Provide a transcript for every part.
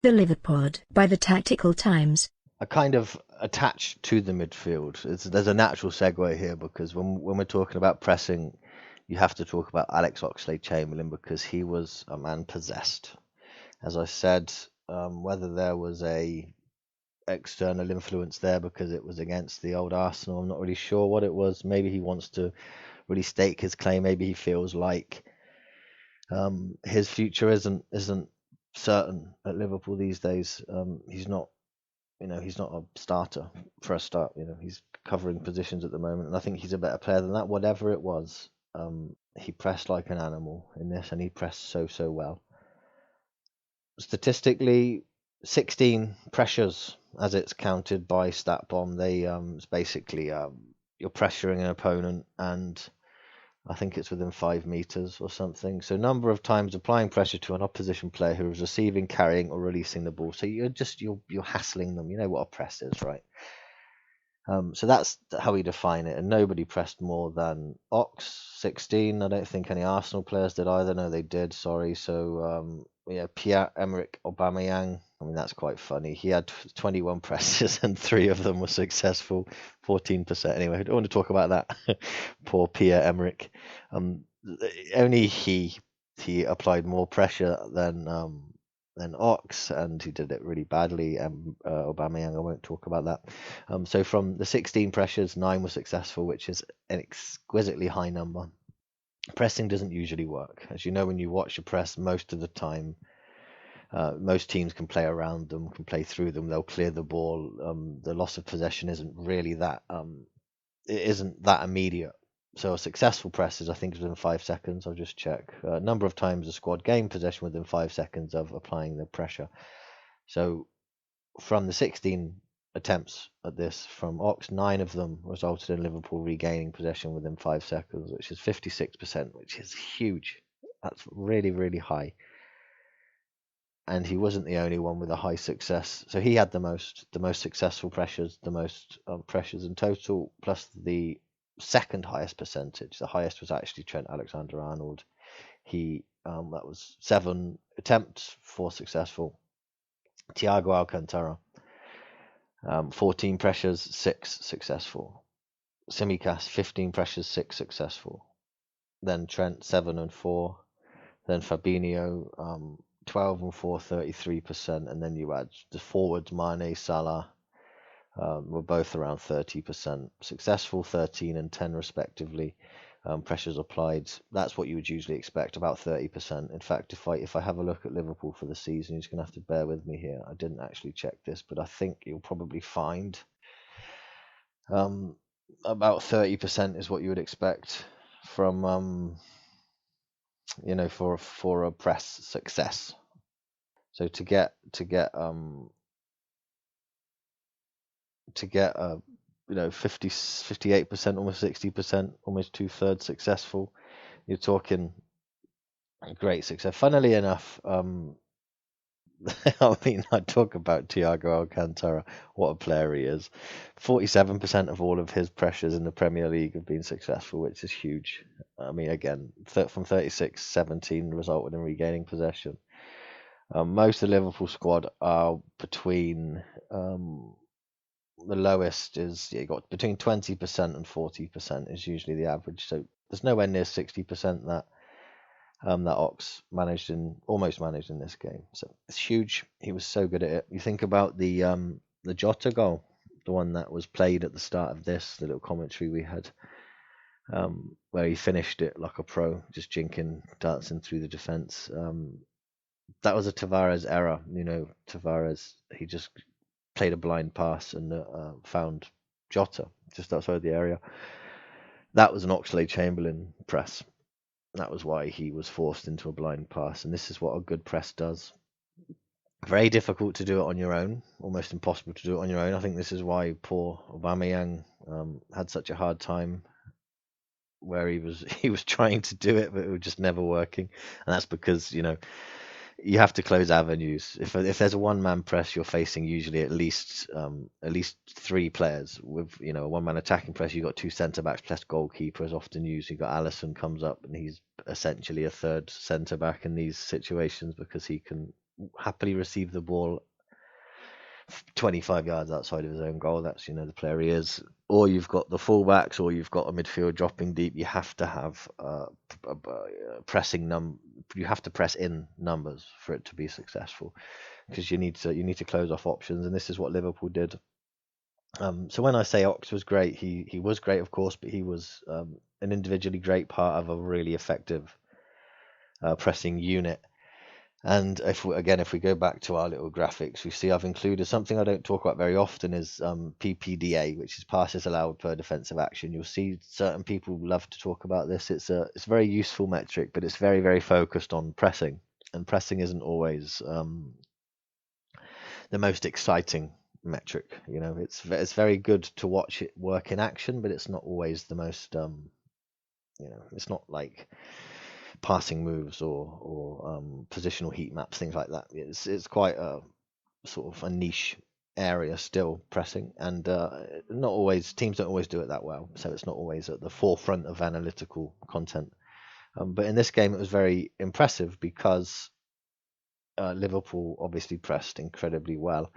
The Liverpool by the Tactical Times. are kind of attached to the midfield. There's a natural segue here because when we're talking about pressing, you have to talk about Alex Oxlade-Chamberlain because he was a man possessed. As I said, whether there was a external influence there because it was against the old Arsenal, I'm not really sure what it was. Maybe he wants to really stake his claim. Maybe he feels like his future isn't certain at Liverpool these days. He's not he's not a starter for a start. He's covering positions at the moment, and I think he's a better player than that. Whatever it was, he pressed like an animal in this, and he pressed so well. Statistically, 16 pressures as it's counted by StatBomb. It's basically you're pressuring an opponent, and I think it's within 5 meters or something. So number of times applying pressure to an opposition player who is receiving, carrying, or releasing the ball. So you're hassling them. You know what a press is, right? So that's how we define it. And nobody pressed more than Ox 16. I don't think any Arsenal players did either. No, they did. Sorry. So yeah, Pierre-Emerick Aubameyang. I mean, that's quite funny. He had 21 presses and 3 of them were successful, 14%. Anyway, I don't want to talk about that. Poor Pierre-Emerick. Only he applied more pressure than Ox, and he did it really badly. Aubameyang, I won't talk about that. So from the 16 pressures, 9 were successful, which is an exquisitely high number. Pressing doesn't usually work. As you know, when you watch a press, most of the time, most teams can play around them, can play through them. They'll clear the ball. The loss of possession isn't really that. It isn't that immediate. So a successful press is, I think, within 5 seconds. I'll just check. Number of times the squad gained possession within 5 seconds of applying the pressure. So from the 16 attempts at this from Ox, 9 of them resulted in Liverpool regaining possession within 5 seconds, which is 56%, which is huge. That's really, really high. And he wasn't the only one with a high success. So he had the most successful pressures, the most pressures in total, plus the second highest percentage. The highest was actually Trent Alexander-Arnold. He that was 7 attempts, 4 successful. Thiago Alcantara, 14 pressures, 6 successful. Simicast, 15 pressures, 6 successful. Then Trent, 7 and 4. Then Fabinho, 12 and 4, 33%. And then you add the forwards, Mane, Salah, were both around 30%. Successful, 13 and 10 respectively. Pressures applied, that's what you would usually expect, about 30%. In fact, if I have a look at Liverpool for the season, you're just going to have to bear with me here. I didn't actually check this, but I think you'll probably find about 30% is what you would expect from for a press success. So to get 50, 58%, almost 60%, almost 2/3 successful, you're talking great success. Funnily enough, I mean, I talk about Thiago Alcantara, what a player he is. 47% of all of his pressures in the Premier League have been successful, which is huge. I mean, again, from 36, 17 resulted in regaining possession. Most of the Liverpool squad are between the lowest is you got between 20% and 40% is usually the average. So there's nowhere near 60% that Ox almost managed in this game. So it's huge. He was so good at it. You think about the Jota goal, the one that was played at the start of this, the little commentary we had, where he finished it like a pro, just jinking, dancing through the defence. That was a Tavares error. Tavares, he just played a blind pass and found Jota just outside the area. That was an Oxlade-Chamberlain press. That was why he was forced into a blind pass, and this is what a good press does. Very difficult to do it on your own, almost impossible to do it on your own. I think this is why poor Aubameyang had such a hard time, where he was trying to do it, but it was just never working, and that's because you have to close avenues. If there's a one-man press, you're facing usually at least 3 players. With a one-man attacking press, you've got 2 centre backs plus goalkeeper is often used. You've got Alisson comes up and he's essentially a third centre back in these situations because he can happily receive the ball 25 yards outside of his own goal. That's, the player he is. Or you've got the fullbacks, or you've got a midfield dropping deep. You have to have You have to press in numbers for it to be successful, because you need to close off options, and this is what Liverpool did. So when I say Ox was great, he was great, of course, but he was an individually great part of a really effective pressing unit. And if we go back to our little graphics, we see I've included something I don't talk about very often is PPDA, which is passes allowed per defensive action. You'll see certain people love to talk about this. It's a very useful metric, but it's very, very focused on pressing, and pressing isn't always the most exciting metric. It's very good to watch it work in action, but it's not always the most it's not like passing moves or positional heat maps, things like that. It's quite a sort of a niche area still, pressing, and not always teams don't always do it that well, so it's not always at the forefront of analytical content. But in this game, it was very impressive because Liverpool obviously pressed incredibly well.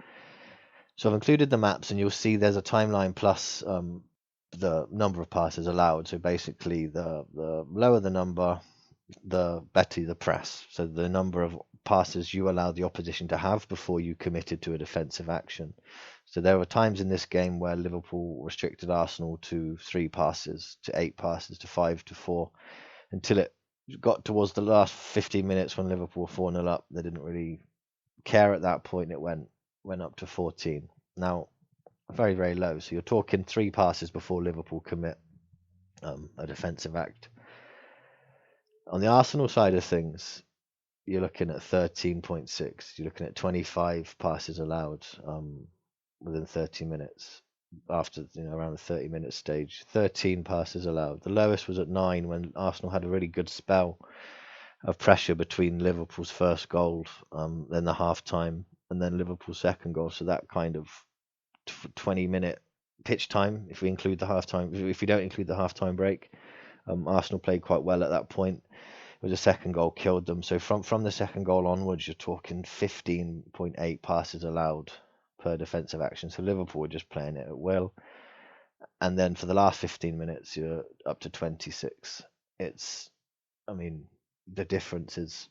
So I've included the maps, and you'll see there's a timeline plus the number of passes allowed. So basically, the lower the number, the better the press. So the number of passes you allowed the opposition to have before you committed to a defensive action. So there were times in this game where Liverpool restricted Arsenal to 3 passes, to 8 passes, to 5, to 4, until it got towards the last 15 minutes when Liverpool were 4-0 up. They didn't really care at that point. It went up to 14. Now, very, very low. So you're talking 3 passes before Liverpool commit a defensive act. On the Arsenal side of things, you're looking at 13.6. You're looking at 25 passes allowed within 30 minutes. After around the 30-minute stage, 13 passes allowed. The lowest was at 9 when Arsenal had a really good spell of pressure between Liverpool's first goal, then the half time, and then Liverpool's second goal. So that kind of 20-minute pitch time, if we include the half time, if we don't include the half time break, Arsenal played quite well at that point. It was a second goal killed them. So from the second goal onwards, you're talking 15.8 passes allowed per defensive action. So Liverpool were just playing it at will. And then for the last 15 minutes, you're up to 26. The difference is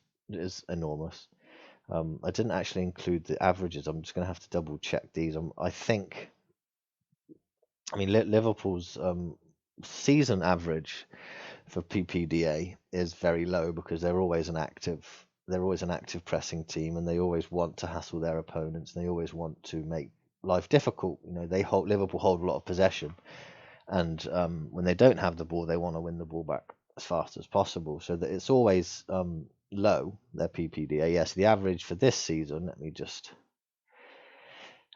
enormous. I didn't actually include the averages. I'm just going to have to double check these. Liverpool's season average for PPDA is very low because they're always an active pressing team, and they always want to hassle their opponents, and they always want to make life difficult. Liverpool hold a lot of possession, and when they don't have the ball, they want to win the ball back as fast as possible. So that it's always low, their PPDA. Yes, the average for this season, let me just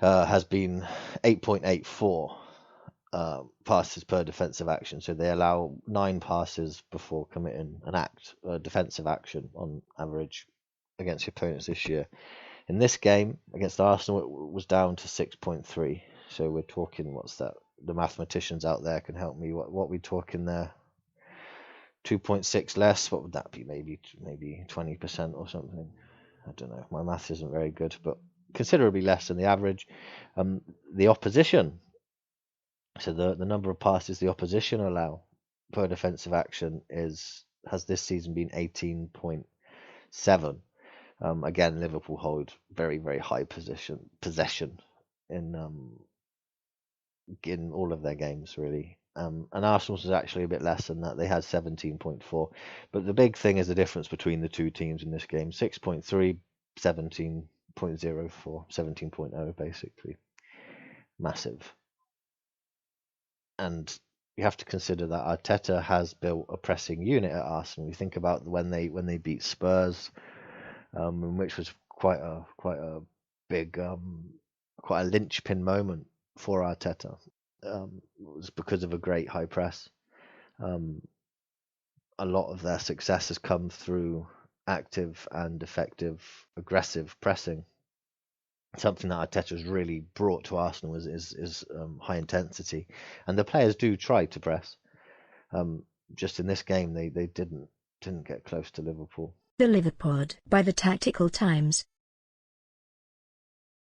has been 8.84 passes per defensive action. So they allow 9 passes before committing a defensive action on average against the opponents this year. In this game against Arsenal, it was down to 6.3. So we're talking, what's that? The mathematicians out there can help me. What we talking there? 2.6 less. What would that be? Maybe 20% or something. I don't know. My math isn't very good, but considerably less than the average. The opposition. So the number of passes the opposition allow per defensive action has this season been 18.7. Again, Liverpool hold very, very high possession in all of their games, really. And Arsenal's was actually a bit less than that. They had 17.4. But the big thing is the difference between the two teams in this game. 6.3, 17.04, 17.0, basically. Massive. And you have to consider that Arteta has built a pressing unit at Arsenal. You think about when they beat Spurs, which was quite a big, quite a linchpin moment for Arteta. It was because of a great high press. A lot of their success has come through active and effective, aggressive pressing. Something that Arteta's really brought to Arsenal is high intensity, and the players do try to press. Just in this game, they didn't get close to Liverpool. The Liverpod by the Tactical Times.